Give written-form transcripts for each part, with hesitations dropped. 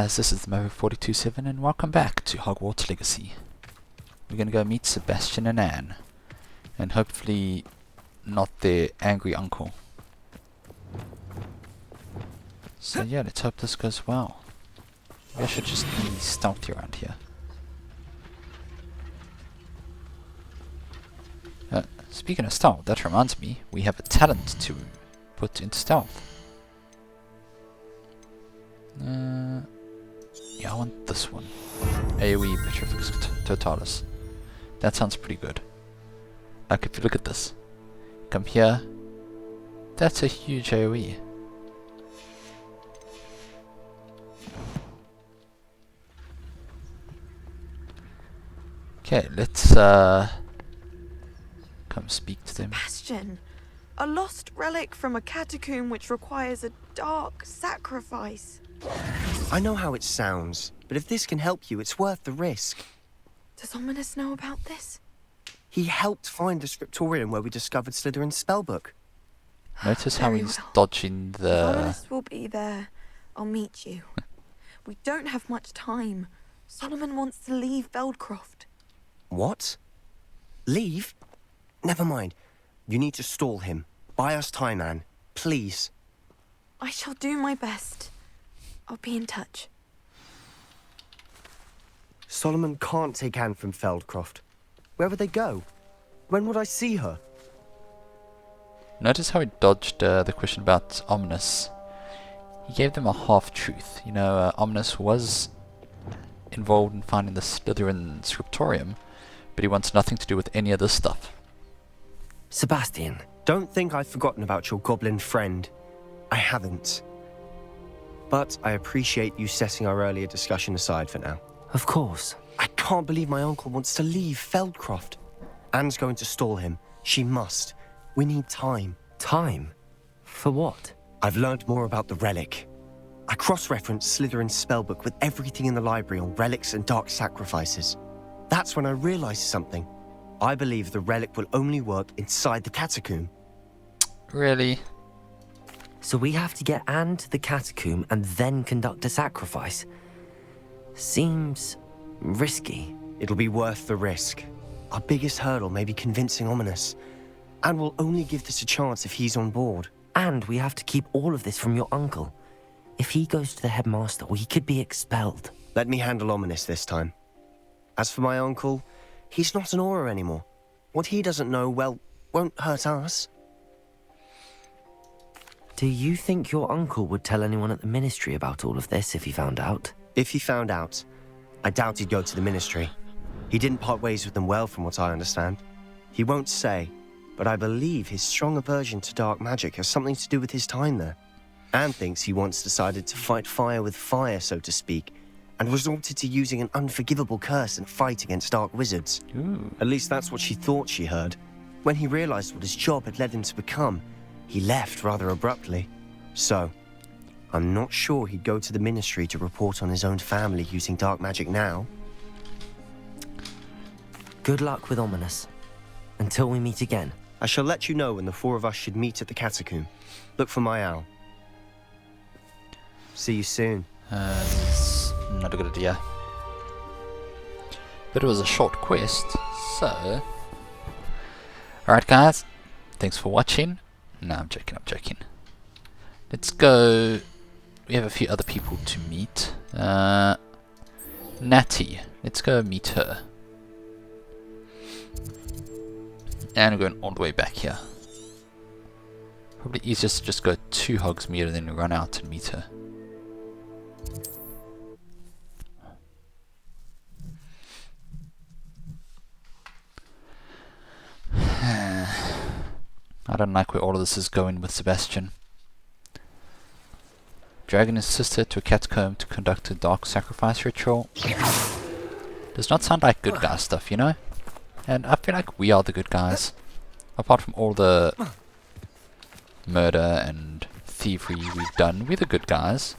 Guys, this is the Maverick427 and welcome back to Hogwarts Legacy. We're gonna go meet Sebastian and Anne, and hopefully not their angry uncle. So yeah, let's hope this goes well. Maybe I should just be stealthy around here. Speaking of stealth, that reminds me, we have a talent to put into stealth. Yeah, I want this one. AoE Petrifex Totalis. That sounds pretty good. Like, if you look at this. Come here. That's a huge AoE. Okay, let's come speak to them. Sebastian, a lost relic from a catacomb which requires a dark sacrifice. I know how it sounds, but if this can help you, it's worth the risk. Does Ominous know about this? He helped find the scriptorium where we discovered Slytherin's spellbook. Notice how Very he's well. dodging If the... Ominous will be there, I'll meet you. We don't have much time. Solomon wants to leave Feldcroft. What? Leave? Never mind. You need to stall him. Buy us time, Anne. Please. I shall do my best. I'll be in touch. Solomon can't take Anne from Feldcroft. Where would they go? When would I see her? Notice how he dodged the question about Ominous. He gave them a half-truth. You know, Ominous was involved in finding the Slytherin scriptorium, but he wants nothing to do with any of this stuff. Sebastian, don't think I've forgotten about your goblin friend. I haven't. But I appreciate you setting our earlier discussion aside for now. Of course. I can't believe my uncle wants to leave Feldcroft. Anne's going to stall him. She must. We need time. Time? For what? I've learned more about the relic. I cross-referenced Slytherin's spellbook with everything in the library on relics and dark sacrifices. That's when I realized something. I believe the relic will only work inside the catacomb. Really? So we have to get Anne to the catacomb and then conduct a sacrifice? Seems risky. It'll be worth the risk. Our biggest hurdle may be convincing Ominous. And we'll only give this a chance if he's on board. And we have to keep all of this from your uncle. If he goes to the headmaster, we could be expelled. Let me handle Ominous this time. As for my uncle, he's not an Auror anymore. What he doesn't know, well, won't hurt us. Do you think your uncle would tell anyone at the ministry about all of this if he found out? If he found out, I doubt he'd go to the ministry. He didn't part ways with them well, from what I understand. He won't say, but I believe his strong aversion to dark magic has something to do with his time there. Anne thinks he once decided to fight fire with fire, so to speak, and resorted to using an unforgivable curse and fight against dark wizards. Ooh. At least that's what she thought she heard. When he realized what his job had led him to become, he left rather abruptly. So, I'm not sure he'd go to the ministry to report on his own family using dark magic now. Good luck with Ominous. Until we meet again. I shall let you know when the four of us should meet at the catacomb. Look for my owl. See you soon. It's not a good idea. But it was a short quest, so... Alright guys, thanks for watching. No, I'm joking. Let's go... We have a few other people to meet. Natty, let's go meet her. And we're going all the way back here. Probably easiest to just go to Hogsmeade and then run out and meet her. I don't like where all of this is going with Sebastian. Dragging his sister to a catacomb to conduct a dark sacrifice ritual. Does not sound like good guy stuff, you know? And I feel like we are the good guys. Apart from all the murder and thievery we've done, we're the good guys.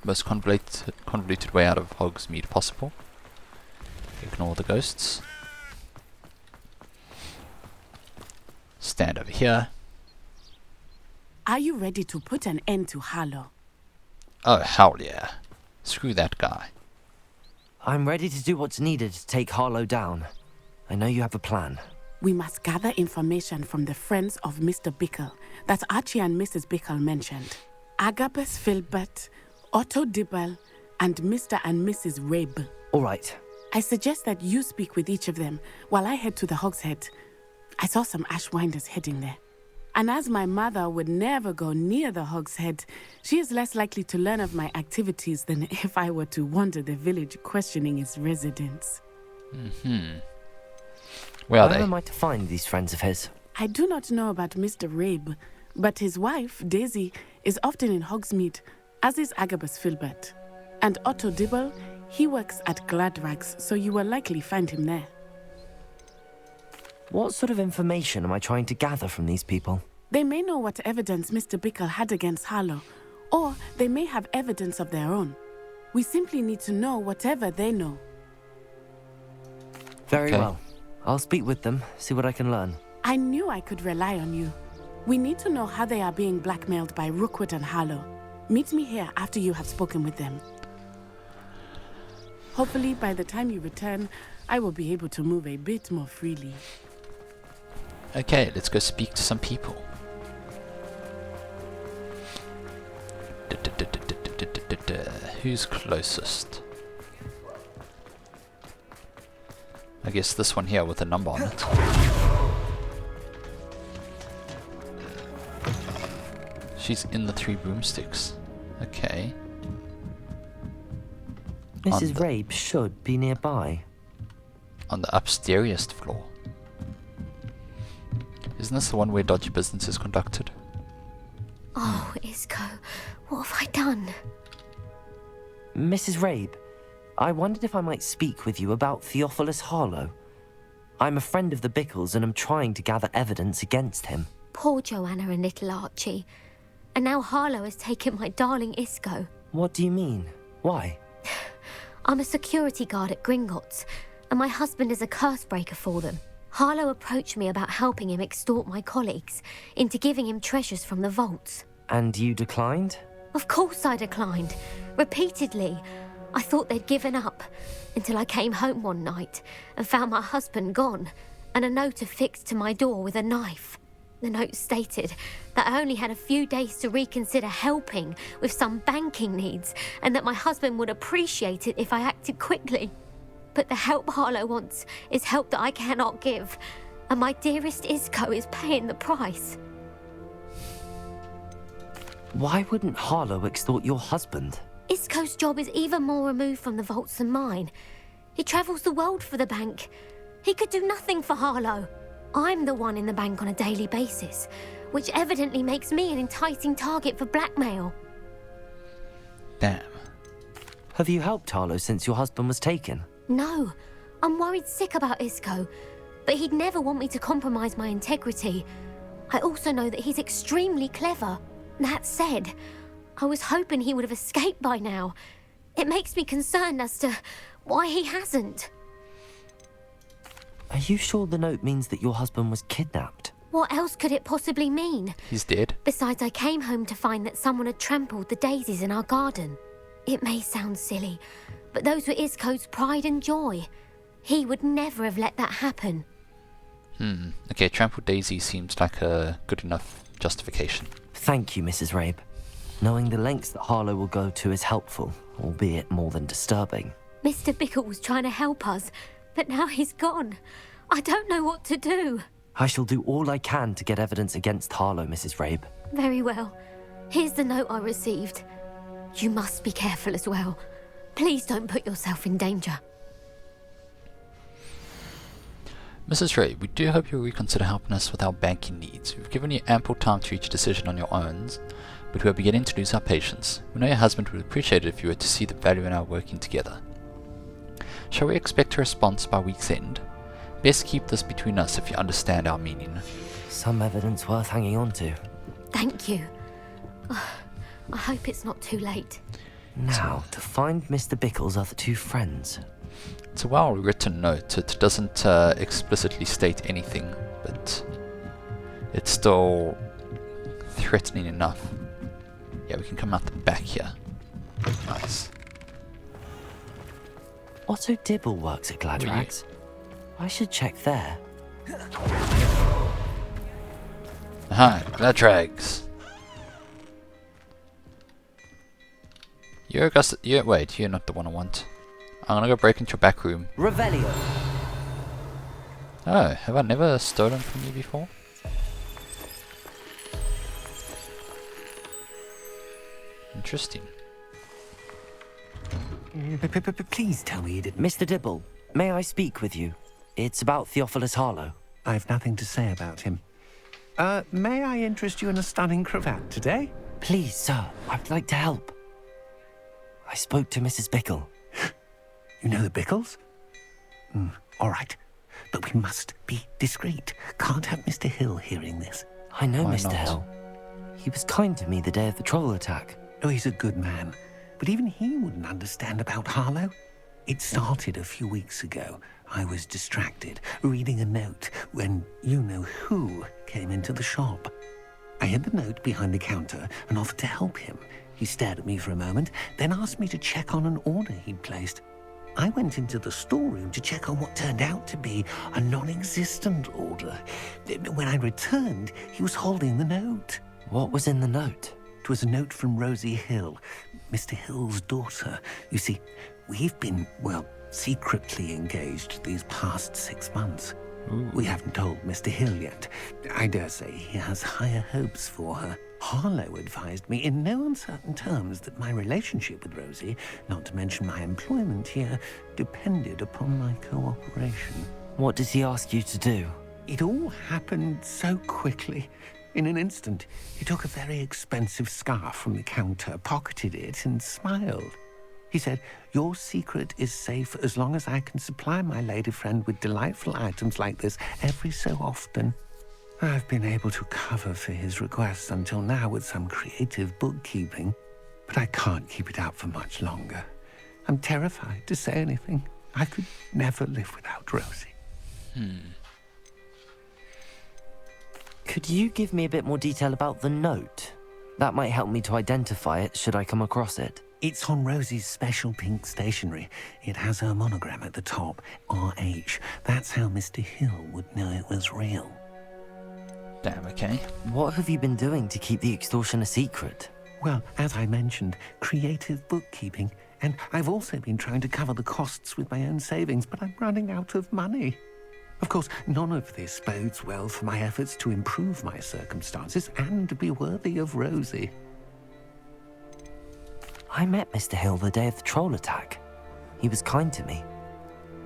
Most convoluted way out of Hogsmeade possible. Ignore the ghosts. stand over here. Are you ready to put an end to Harlow? Oh, hell yeah. Screw that guy. I'm ready to do what's needed to take Harlow down. I know you have a plan. We must gather information from the friends of Mr. Bickle that Archie and Mrs. Bickle mentioned. Agabus Filbert, Otto Dibble, and Mr. and Mrs. Rabe. All right. I suggest that you speak with each of them while I head to the Hogshead. I saw some Ashwinders heading there. And as my mother would never go near the Hogshead, she is less likely to learn of my activities than if I were to wander the village questioning its residents. Where are Where they? am I to find these friends of his? I do not know about Mr. Rabe, but his wife, Daisy, is often in Hogsmeade, as is Agabus Filbert. And Otto Dibble, he works at Gladrags, so you will likely find him there. What sort of information am I trying to gather from these people? They may know what evidence Mr. Bickle had against Harlow, or they may have evidence of their own. We simply need to know whatever they know. Very Okay. well. I'll speak with them, see what I can learn. I knew I could rely on you. We need to know how they are being blackmailed by Rookwood and Harlow. Meet me here after you have spoken with them. Hopefully, by the time you return, I will be able to move a bit more freely. Okay, let's go speak to some people. Who's closest? I guess this one here with a number on it. She's in the Three Broomsticks. Okay. Mrs. the- Rabe should be nearby. On the upstairsest floor. Isn't this the one where dodgy business is conducted? Oh, Isco, what have I done? Mrs. Rabe, I wondered if I might speak with you about Theophilus Harlow. I'm a friend of the Bickles and am trying to gather evidence against him. Poor Joanna and little Archie. And now Harlow has taken my darling Isco. What do you mean? Why? I'm a security guard at Gringotts, and my husband is a curse breaker for them. Harlow approached me about helping him extort my colleagues into giving him treasures from the vaults. And you declined? Of course I declined. Repeatedly. I thought they'd given up, until I came home one night and found my husband gone, and a note affixed to my door with a knife. The note stated that I only had a few days to reconsider helping with some banking needs, and that my husband would appreciate it if I acted quickly. But the help Harlow wants is help that I cannot give, and my dearest Isco is paying the price. Why wouldn't Harlow extort your husband? Isco's job is even more removed from the vaults than mine. He travels the world for the bank. He could do nothing for Harlow. I'm the one in the bank on a daily basis, which evidently makes me an enticing target for blackmail. Damn. Have you helped Harlow since your husband was taken? No, I'm worried sick about Isco, but he'd never want me to compromise my integrity. I also know that he's extremely clever. That said, I was hoping he would have escaped by now. It makes me concerned as to why he hasn't. Are you sure the note means that your husband was kidnapped? What else could it possibly mean? He's dead. Besides, I came home to find that someone had trampled the daisies in our garden. It may sound silly, but those were Isco's pride and joy. He would never have let that happen. Okay, trampled daisy seems like a good enough justification. Thank you, Mrs. Rabe. Knowing the lengths that Harlow will go to is helpful, albeit more than disturbing. Mr. Bickle was trying to help us, but now he's gone. I don't know what to do. I shall do all I can to get evidence against Harlow, Mrs. Rabe. Very well. Here's the note I received. You must be careful as well. Please don't put yourself in danger. Mrs. Ray, we do hope you'll reconsider helping us with our banking needs. We've given you ample time to reach a decision on your own, but we are beginning to lose our patience. We know your husband would appreciate it if you were to see the value in our working together. Shall we expect a response by week's end? Best keep this between us if you understand our meaning. Some evidence worth hanging on to. Thank you. I hope it's not too late. Now, to find Mr. Bickle's other two friends. It's a well-written note. It doesn't explicitly state anything, but it's still threatening enough. Yeah, we can come out the back here. Nice. Otto Dibble works at Gladrags. I should check there. Aha, Gladrags. Wait, you're not the one I want. I'm gonna go break into your back room. Revelio. Oh, have I never stolen from you before? Interesting. Please tell me you didn't. Mr. Dibble, may I speak with you? It's about Theophilus Harlow. I've nothing to say about him. May I interest you in a stunning cravat today? Please, sir, I'd like to help. I spoke to Mrs. Bickle. You know the Bickles? All right. But we must be discreet. Can't have Mr. Hill hearing this. I know Why Mr. not? Hill. He was kind to me the day of the troll attack. Oh, he's a good man. But even he wouldn't understand about Harlow. It started a few weeks ago. I was distracted, reading a note, when you-know-who came into the shop. I hid the note behind the counter and offered to help him. He stared at me for a moment, then asked me to check on an order he'd placed. I went into the storeroom to check on what turned out to be a non-existent order. When I returned, he was holding the note. What was in the note? It was a note from Rosie Hill, Mr. Hill's daughter. You see, we've been, well, secretly engaged these past 6 months. Ooh. We haven't told Mr. Hill yet. I dare say he has higher hopes for her. Harlow advised me in no uncertain terms that my relationship with Rosie, not to mention my employment here, depended upon my cooperation. What does he ask you to do? It all happened so quickly. In an instant, he took a very expensive scarf from the counter, pocketed it, and smiled. He said, "Your secret is safe as long as I can supply my lady friend with delightful items like this every so often." I've been able to cover for his requests until now with some creative bookkeeping, but I can't keep it up for much longer. I'm terrified to say anything. I could never live without Rosie. Could you give me a bit more detail about the note? That might help me to identify it should I come across it. It's on Rosie's special pink stationery. It has her monogram at the top, RH. That's how Mr. Hill would know it was real. Damn, okay. What have you been doing to keep the extortion a secret? Well, as I mentioned, creative bookkeeping. And I've also been trying to cover the costs with my own savings, but I'm running out of money. Of course, none of this bodes well for my efforts to improve my circumstances and be worthy of Rosie. I met Mr. Hill the day of the troll attack. He was kind to me.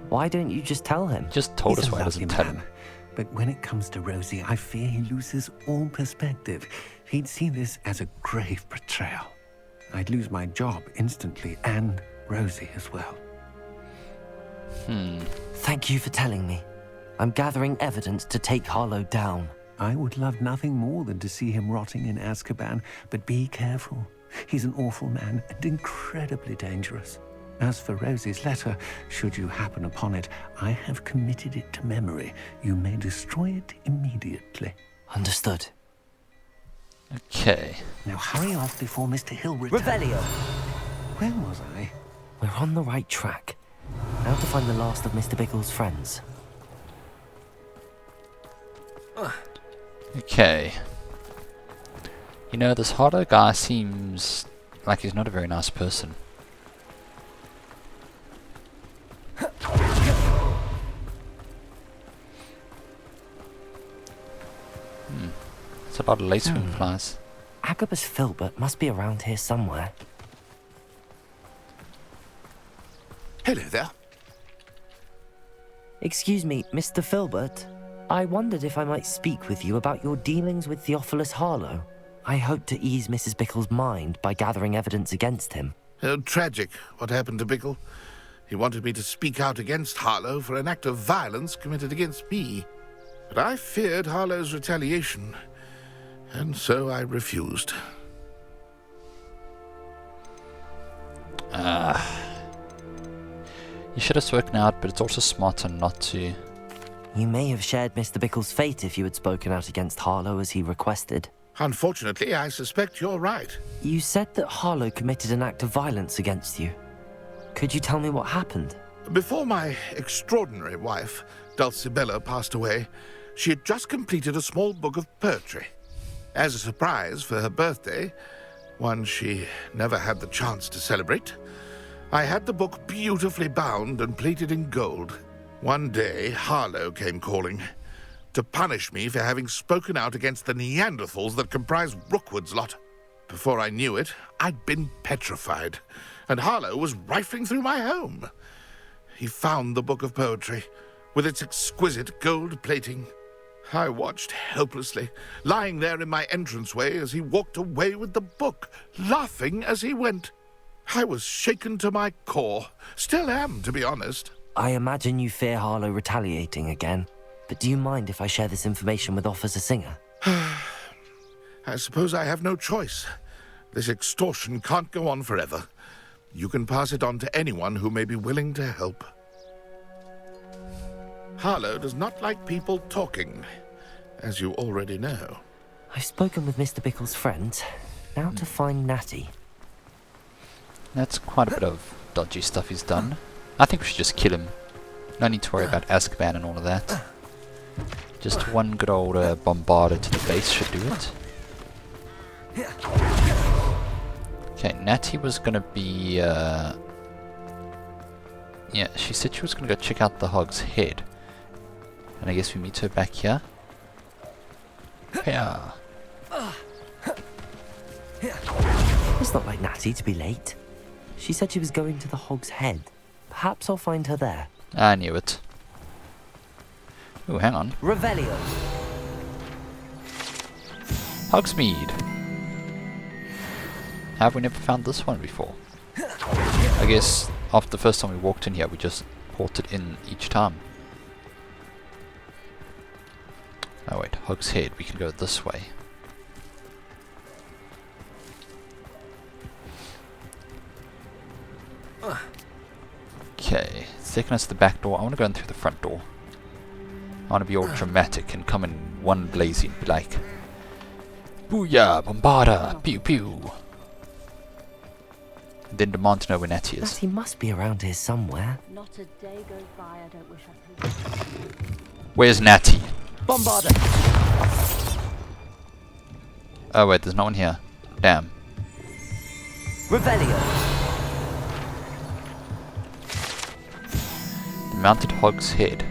Why don't you just tell him? Just told He's us a why he lovely doesn't tell him. man. But when it comes to Rosie, I fear he loses all perspective. He'd see this as a grave betrayal. I'd lose my job instantly, and Rosie as well. Thank you for telling me. I'm gathering evidence to take Harlow down. I would love nothing more than to see him rotting in Azkaban, but be careful. He's an awful man and incredibly dangerous. As for Rosie's letter, should you happen upon it, I have committed it to memory. You may destroy it immediately. Understood. Okay. Now hurry off before Mr. Hill returns. Revelio! Where was I? We're on the right track. Now to find the last of Mr. Bickle's friends. Okay. You know, this Harlow guy seems like he's not a very nice person. It's a lot of lacewing flies. Agabus Filbert must be around here somewhere. Hello there. Excuse me, Mr. Filbert. I wondered if I might speak with you about your dealings with Theophilus Harlow. I hope to ease Mrs. Bickle's mind by gathering evidence against him. Tragic what happened to Bickle. He wanted me to speak out against Harlow for an act of violence committed against me. But I feared Harlow's retaliation, and so I refused. You should have spoken out, but it's also smarter not to. You may have shared Mr. Bickle's fate if you had spoken out against Harlow as he requested. Unfortunately, I suspect you're right. You said that Harlow committed an act of violence against you. Could you tell me what happened? Before my extraordinary wife, Dulcibella, passed away, she had just completed a small book of poetry. As a surprise for her birthday, one she never had the chance to celebrate, I had the book beautifully bound and plated in gold. One day, Harlow came calling to punish me for having spoken out against the Neanderthals that comprise Rookwood's lot. Before I knew it, I'd been petrified, and Harlow was rifling through my home. He found the book of poetry, with its exquisite gold plating. I watched helplessly, lying there in my entranceway as he walked away with the book, laughing as he went. I was shaken to my core. Still am, to be honest. I imagine you fear Harlow retaliating again, but do you mind if I share this information with Officer Singer? I suppose I have no choice. This extortion can't go on forever. You can pass it on to anyone who may be willing to help. Harlow does not like people talking, as you already know. I've spoken with Mr. Bickle's friends. Now to find Natty. That's quite a bit of dodgy stuff he's done. I think we should just kill him. No need to worry about Azkaban and all of that. Just one good old bombarder to the base should do it. Okay, Natty was gonna be... yeah, she said she was gonna go check out the Hog's Head. And I guess we meet her back here. Yeah. It's not like Natty to be late. She said she was going to the Hog's Head. Perhaps I'll find her there. I knew it. Oh, hang on. Revelio. Hogsmeade. Have we never found this one before? I guess after the first time we walked in here, we just ported in each time. Oh wait, Hog's Head. We can go this way. Okay, it's taking us to the back door. I want to go in through the front door. I want to be all dramatic and come in one blazing and be like, "Booyah, Bombarda, pew pew." And then demand to know where Natty is. Natty must be around here somewhere. Not a day goes by I don't wish I could. Where's Natty? Bombarda! Oh wait, there's no one here. Damn. Revelio! The mounted Hog's Head.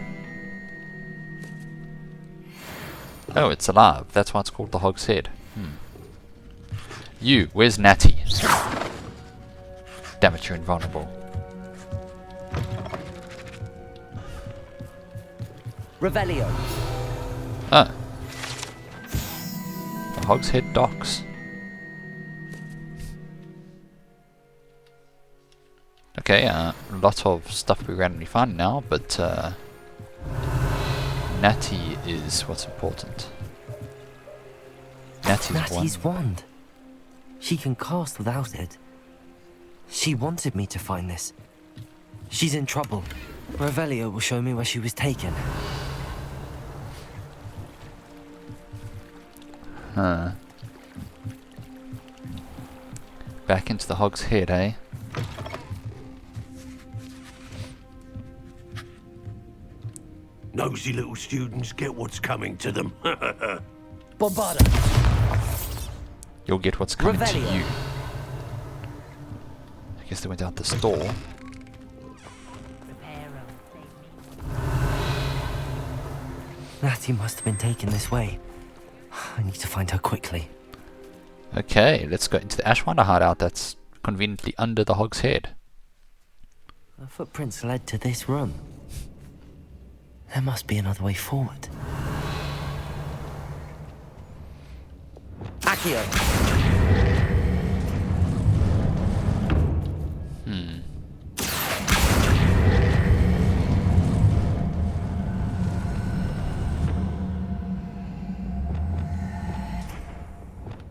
Oh, it's alive. That's why it's called the Hog's Head. You, where's Natty? Damn it, you're invulnerable. Revelio! Ah. The Hog's Head docks. Okay, a lot of stuff we randomly find now, but Natty is what's important. Natty's wand. She can cast without it. She wanted me to find this. She's in trouble. Revelio will show me where she was taken. Huh. Back into the Hog's Head, eh? Nosy little students get what's coming to them. Bombarda! You'll get what's coming to Revelio. you. I guess they went out this door. Natty must have been taken this way. I need to find her quickly. Okay, let's go into the Ashwinder hideout that's conveniently under the Hog's Head. The footprints led to this room. There must be another way forward. Accio!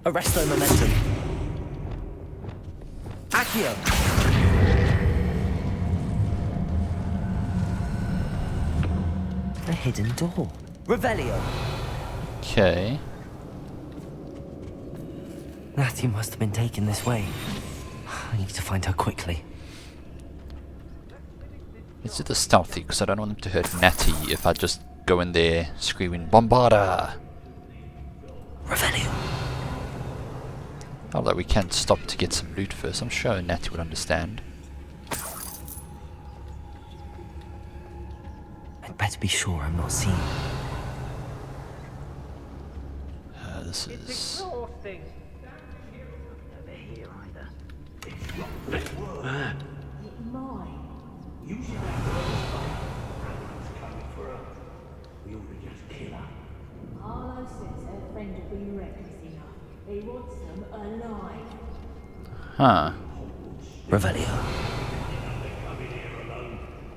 Arresto momentum. Accio! A hidden door. Revelio! Okay. Natty must have been taken this way. I need to find her quickly. Let's do the stealthy, because I don't want them to hurt Natty if I just go in there screaming, Bombarda! Revelio! Although we can stop to get some loot first, I'm sure Natty would understand. I'd better be sure I'm not seen. This is... Harlow says her friend will be reckless enough. He wants them alive. Huh. Revelio.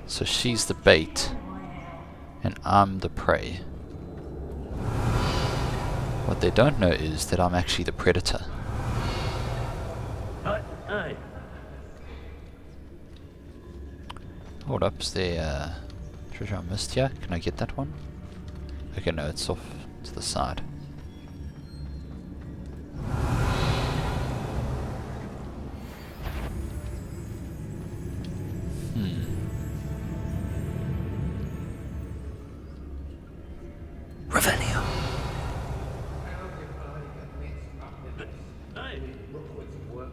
So she's the bait, and I'm the prey. What they don't know is that I'm actually the predator. Hold up, is there treasure I missed here? Can I get that one? Okay, no, it's off to the side. Revelio.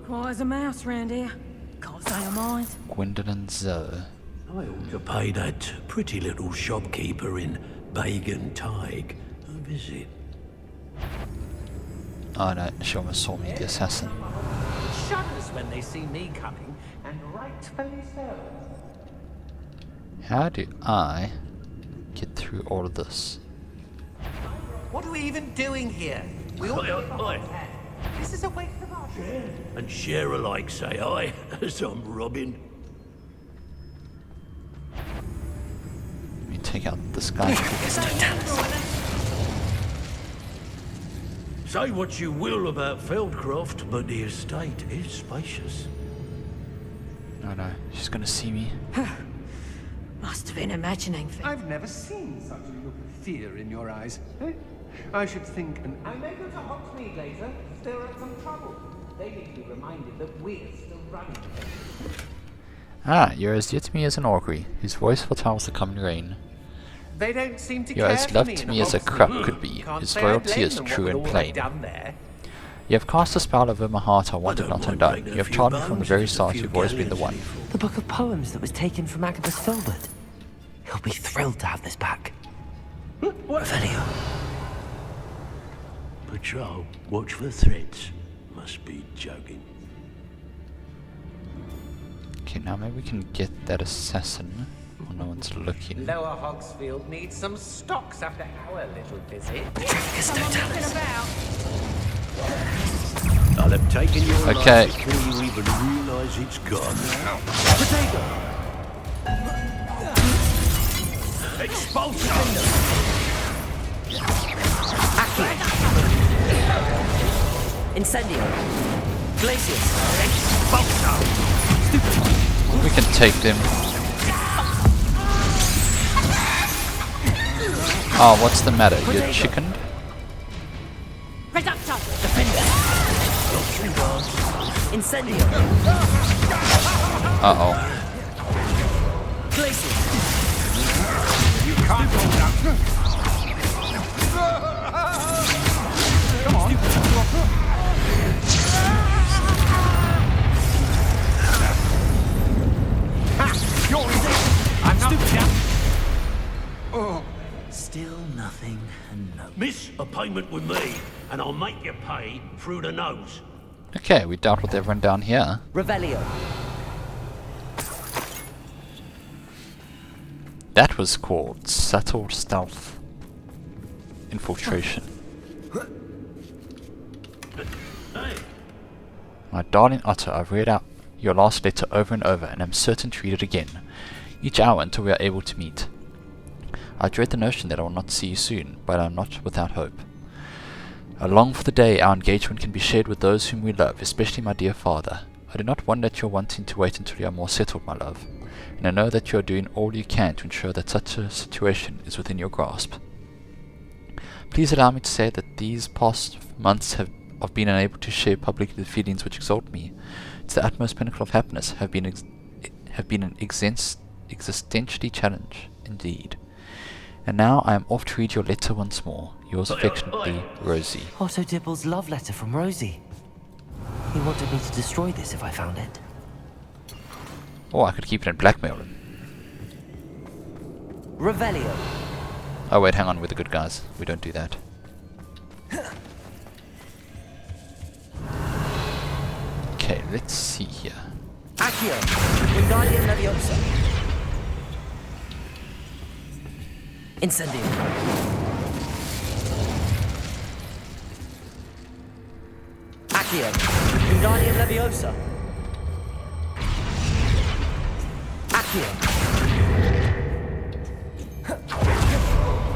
Quiet as a mouse round here. Can't say I mind. Gwendolyn Zoe. I ought to pay that pretty little shopkeeper in Bagan Tig a visit. Oh no, she almost saw me, the assassin. Shudders when they see me coming, and rightfully so. How do I get through all of this? What are we even doing here? We all This is a waste of our time. And share alike, say I, as I'm robbing. Let me take out this guy. Say what you will about Feldcroft, but the estate is spacious. Oh no, she's gonna see me. Must have been imagining things. I've never seen such a look of fear in your eyes. I should think an... I may go to Hogsmeade later, stir up some trouble. They need to be reminded that we're still running. Ah, you're as dear to me as an augury, whose voice foretells the coming rain. They don't seem to You're care as for loved to me as a Hogsmeade. crop could be, Can't his say I loyalty blame is them true with and all they've plain. done there. You have cast a spell over my heart I wanted not undone. You have charmed me from the very start, you've always been the one. The book of poems that was taken from Agabus Filbert. He'll be thrilled to have this back. Revelio. Patrol, watch for threats. Must be joking. Okay, now maybe we can get that assassin when no one's looking. Lower Hogsfield needs some stocks after our little visit. I'll have taken your Okay. life before you even realise it's gone. Expulsor! Incendio. Glacius. Expulsor! We can take them. Oh, what's the matter? You're chickened? Reductor! Incendio. Uh-oh. Glacius. You can't go down. Come on. You're I'm not stupid. Oh. Still nothing and no. Miss a payment with me, and I'll make you pay through the nose. Okay, we dealt with everyone down here. Revelio. That was called subtle stealth. Infiltration. Hey, My darling Otto, I've read out your last letter over and over, and am certain to read it again, each hour until we are able to meet. I dread the notion that I will not see you soon, but I am not without hope. I long for the day our engagement can be shared with those whom we love, especially my dear father. I do not wonder at your wanting to wait until you are more settled, my love, and I know that you are doing all you can to ensure that such a situation is within your grasp. Please allow me to say that these past months of being unable to share publicly the feelings which exalt me to the utmost pinnacle of happiness have been an existentially challenge indeed. And now I am off to read your letter once more. Yours affectionately, Rosie. Otto Dibble's love letter from Rosie. He wanted me to destroy this if I found it. Oh, I could keep it and blackmail him. Revelio. Oh wait, hang on, we're the good guys. We don't do that. Okay, let's see here. Accio. Wingardium Leviosa. Incendium. Accio. Wingardium Leviosa. Accio.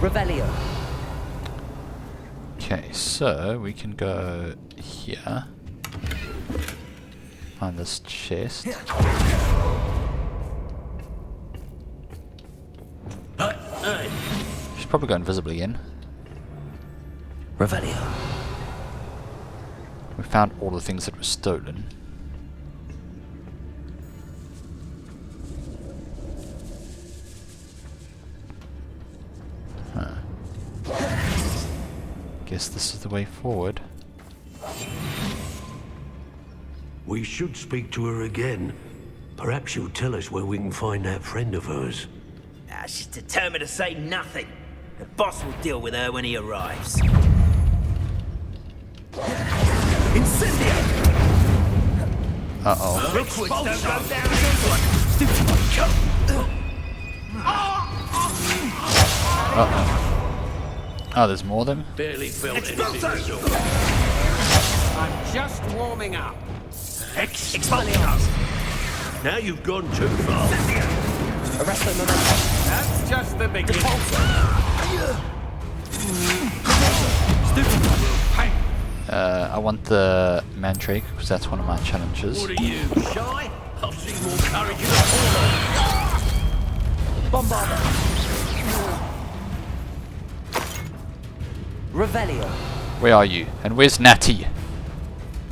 Revelio. Okay, so we can go here. Find this chest. Should probably go invisible again. Revelio. We found all the things that were stolen. Guess this is the way forward. We should speak to her again. Perhaps she'll tell us where we can find that friend of hers. She's determined to say nothing. The boss will deal with her when he arrives. Incendio! Uh-oh. Liquids don't go down easily. Uh-oh. Oh, there's more of them? Barely felt anything. I'm just warming up. Expelliarmus! Now you've gone too far. Arresto momentum. That's just the beginning. I want the Mandrake, because that's one of my challenges. What are you, shy? I've seen more courage in a corner. Bombarda. Revelio. Where are you? And where's Natty?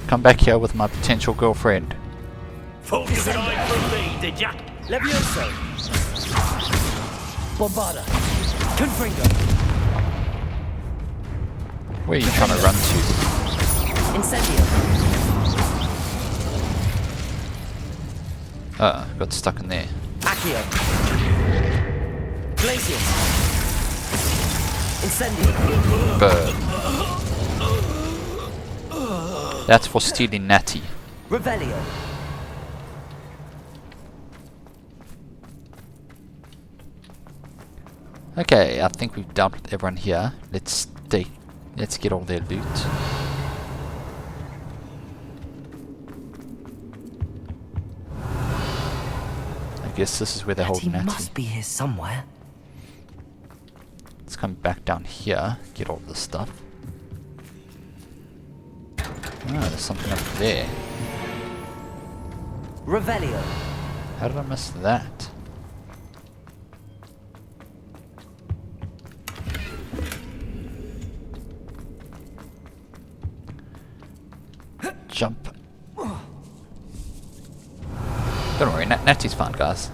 Come back here with my potential girlfriend. Thought you could hide from me, did ya? Levioso! Bombarda. Confringo. Where are you trying to run to? Incendio. Got stuck in there. Accio. Glacius. Incendio. Burn. That's for stealing Natty. Revelio. Okay, I think we've dealt with everyone here. Let's get all their loot. I guess this is where they hold He Natty. must be here somewhere. Let's come back down here, get all this stuff. Oh, there's something up there. Revelio. How did I miss that? Jump. Don't worry, Natty's fine, guys.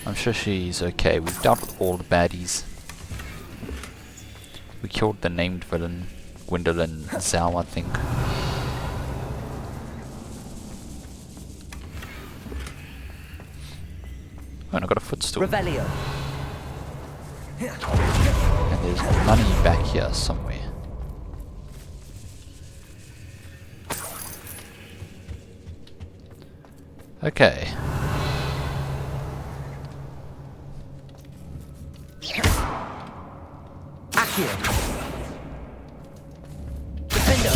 I'm sure she's okay. We've dealt with all the baddies. We killed the named villain, Gwendolyn Zhao, I think. Oh, and I got a footstool. Revelio. And there's money back here somewhere. Okay. Accio. Defender.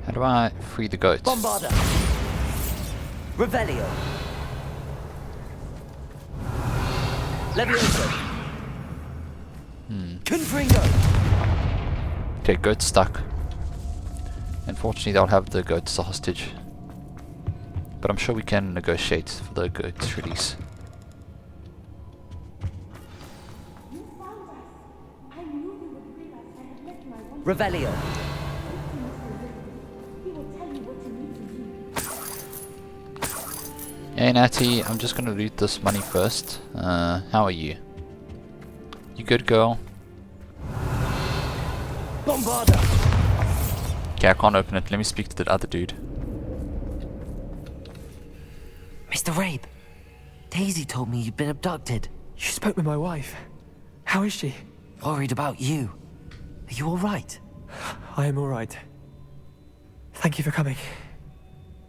How do I free the goats? Bombarda. Revelio. Levioso. Hmm. Confringo. Okay, goat's stuck. Unfortunately, they'll have the goats as a hostage. But I'm sure we can negotiate for the goats' release. Revelio. Hey Natty, I'm just gonna loot this money first. How are you? You good, girl? Bombarda. Okay, I can't open it. Let me speak to the other dude. Mr. Rabe, Daisy told me you'd been abducted. You spoke with my wife. How is she? Worried about you. Are you all right? I am all right. Thank you for coming.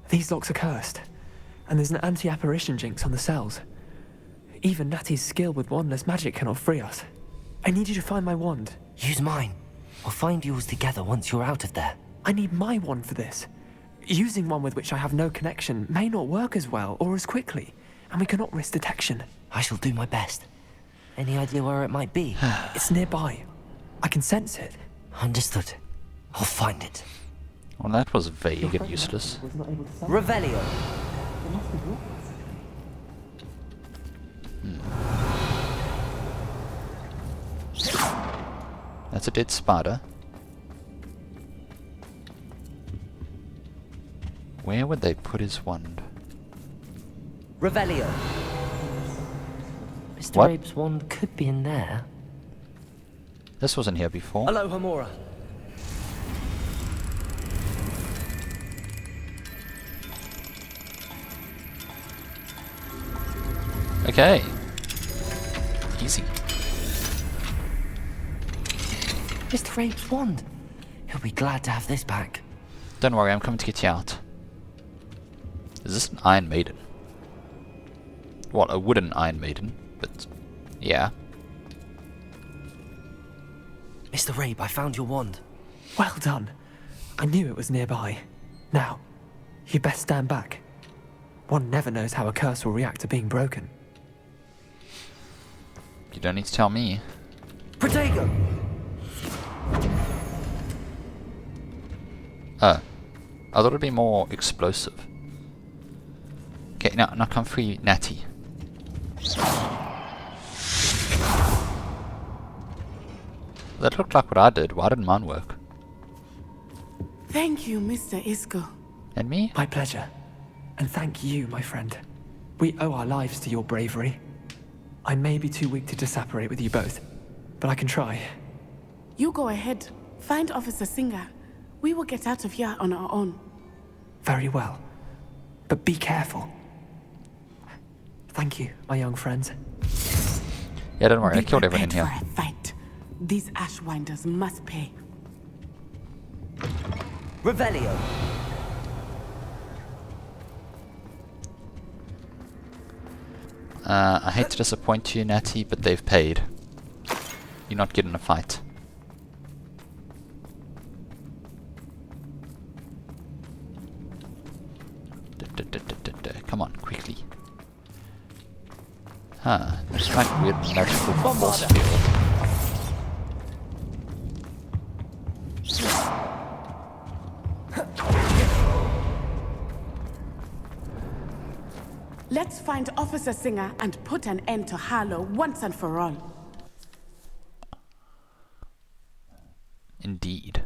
These locks are cursed, and there's an anti-apparition jinx on the cells. Even Natty's skill with wandless magic cannot free us. I need you to find my wand. Use mine. We'll find yours together once you're out of there. I need my wand for this. Using one with which I have no connection may not work as well or as quickly, and we cannot risk detection. I shall do my best. Any idea where it might be? It's nearby. I can sense it. Understood. I'll find it. Well, that was vague and useless. Revelio. That's a dead spider. Where would they put his wand? Revelio. Mr. What? Rabe's wand could be in there. This wasn't here before. Hello, Hamura. Okay. Easy. Mr. Rabe's wand. He'll be glad to have this back. Don't worry, I'm coming to get you out. Is this an Iron Maiden? What, a wooden Iron Maiden? But, yeah. Mr. Rabe, I found your wand. Well done. I knew it was nearby. Now, you best stand back. One never knows how a curse will react to being broken. You don't need to tell me. Protego! I thought it'd be more explosive. Okay, now come free, Natty. That looked like what I did. Why didn't mine work? Thank you, Mr. Isco. And me? My pleasure. And thank you, my friend. We owe our lives to your bravery. I may be too weak to disapparate with you both, but I can try. You go ahead. Find Officer Singer. We will get out of here on our own. Very well. But be careful. Thank you, my young friends. Yeah, don't worry. I Be killed everyone in prepared here. for a fight. These Ashwinders must pay. Revelio. I hate to disappoint you, Natty, but they've paid. You're not getting a fight. Come on, quickly. Huh, it's like weird magical force field. Let's find Officer Singer and put an end to Harlow once and for all. Indeed.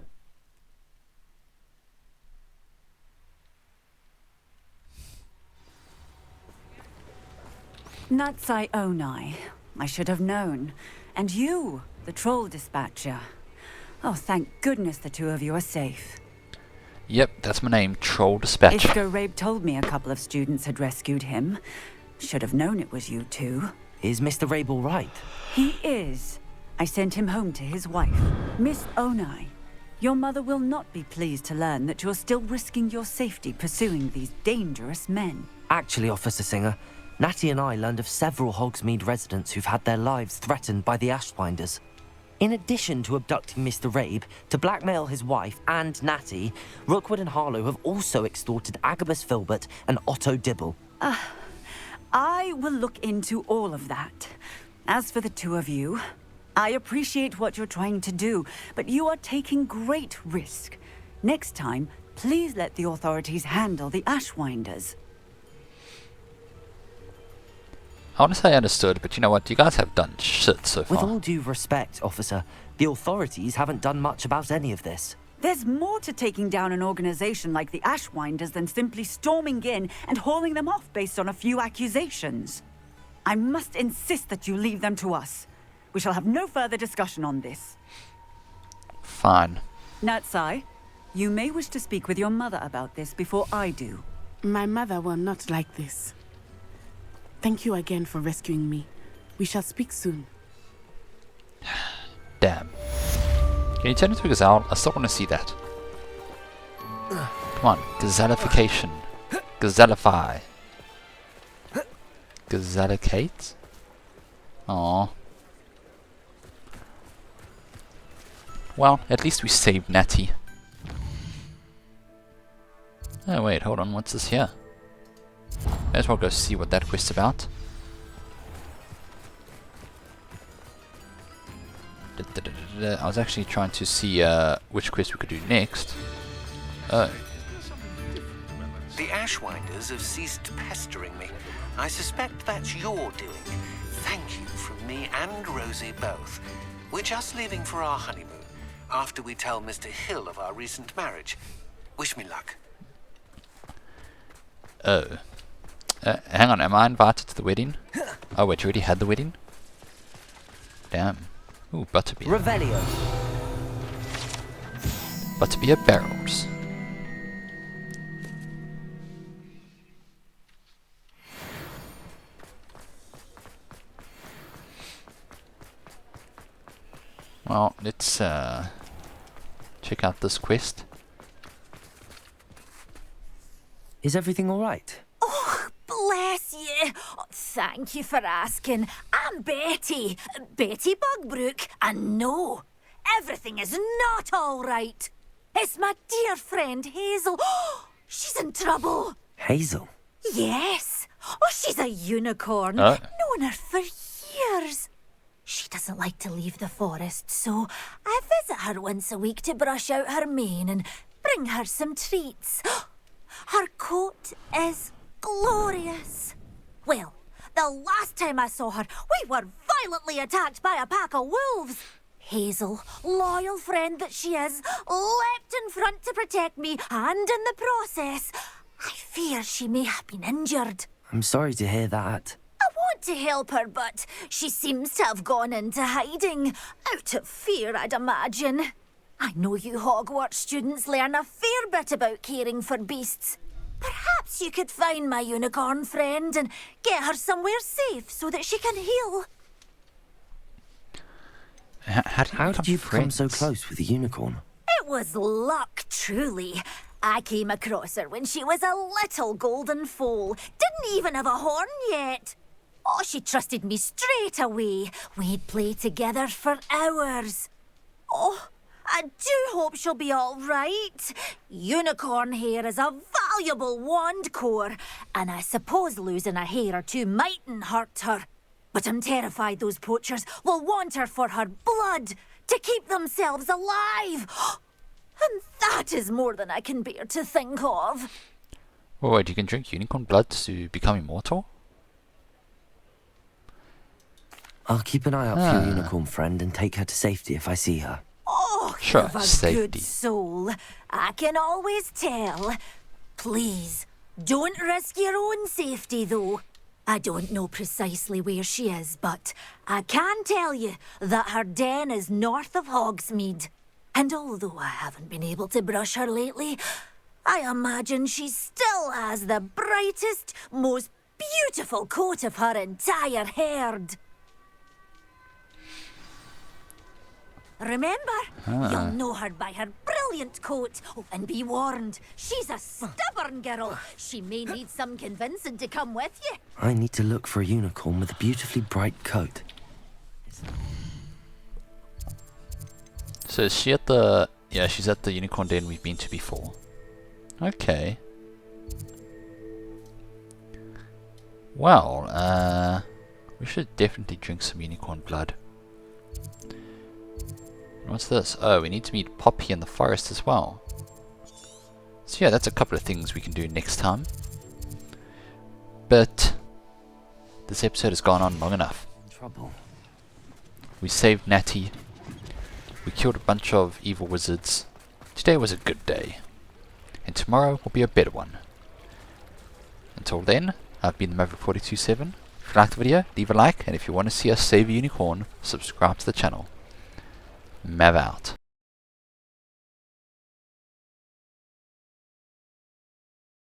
Natsai Onai. I should have known. And you, the troll dispatcher. Oh, thank goodness the two of you are safe. Yep, that's my name, Troll Dispatcher. Isco Rabe told me a couple of students had rescued him. Should have known it was you two. Is Mr. Rabe all right? He is. I sent him home to his wife, Miss Onai. Your mother will not be pleased to learn that you're still risking your safety pursuing these dangerous men. Actually, Officer Singer, Natty and I learned of several Hogsmeade residents who've had their lives threatened by the Ashwinders. In addition to abducting Mr. Rabe, to blackmail his wife and Natty, Rookwood and Harlow have also extorted Agabus Filbert and Otto Dibble. I will look into all of that. As for the two of you, I appreciate what you're trying to do, but you are taking great risk. Next time, Please let the authorities handle the Ashwinders. I want to say I understood, but you know what? You guys have done shit so With far. all due respect, officer, the authorities haven't done much about any of this. There's more to taking down an organization like the Ashwinders than simply storming in and hauling them off based on a few accusations. I must insist that you leave them to us. We shall have no further discussion on this. Fine. Natsai, you may wish to speak with your mother about this before I do. My mother will not like this. Thank you again for rescuing me. We shall speak soon. Damn. Can you turn into a gazelle? I still want to see that. Come on, gazellification. Gazellify. Gazellicate? Aww. Well, at least we saved Natty. Oh wait, hold on, what's this here? May as well go see what that quest's about. I was actually trying to see which quest we could do next. Oh. The Ashwinders have ceased pestering me. I suspect that's your doing. Thank you from me and Rosie both. We're just leaving for our honeymoon, after we tell Mr. Hill of our recent marriage. Wish me luck. Oh. Hang on, am I invited to the wedding? Oh wait, you already had the wedding? Damn. Ooh, butterbeer. Revelio. Butterbeer barrels. Well, let's check out this quest. Is everything alright? Oh, bless you. Oh, thank you for asking. I'm Betty. Betty Bugbrook. And no, everything is not all right. It's my dear friend Hazel. She's in trouble. Hazel? Yes. Oh, she's a unicorn. Known her for years. She doesn't like to leave the forest, so I visit her once a week to brush out her mane and bring her some treats. Her coat is glorious. Well, the last time I saw her, we were violently attacked by a pack of wolves. Hazel, loyal friend that she is, leapt in front to protect me, and in the process, I fear she may have been injured. I'm sorry to hear that. I want to help her, but she seems to have gone into hiding. Out of fear, I'd imagine. I know you Hogwarts students learn a fair bit about caring for beasts. Perhaps you could find my unicorn friend and get her somewhere safe so that she can heal. How did you become so close with the unicorn? It was luck, truly. I came across her when she was a little golden foal. Didn't even have a horn yet. Oh, she trusted me straight away. We'd play together for hours. Oh, I do hope she'll be all right. Unicorn hair is a valuable wand core, and I suppose losing a hair or two mightn't hurt her. But I'm terrified those poachers will want her for her blood, to keep themselves alive. And that is more than I can bear to think of. Oh wait, you can drink unicorn blood to become immortal? I'll keep an eye out for your unicorn friend and take her to safety if I see her. Oh, sure, you've a safety. good soul. I can always tell. Please, don't risk your own safety, though. I don't know precisely where she is, but I can tell you that her den is north of Hogsmeade. And although I haven't been able to brush her lately, I imagine she still has the brightest, most beautiful coat of her entire herd. Remember, you'll know her by her brilliant coat. Oh, and be warned, she's a stubborn girl. She may need some convincing to come with you. I need to look for a unicorn with a beautifully bright coat. So is she at the... Yeah, she's at the unicorn den we've been to before. Okay. Well, we should definitely drink some unicorn blood. What's this? Oh, we need to meet Poppy in the forest as well. So yeah, that's a couple of things we can do next time. But this episode has gone on long enough. Trouble. We saved Natty. We killed a bunch of evil wizards. Today was a good day. And tomorrow will be a better one. Until then, I've been the Maverick427. If you liked the video, leave a like, and if you want to see us save a unicorn, subscribe to the channel. Mav out.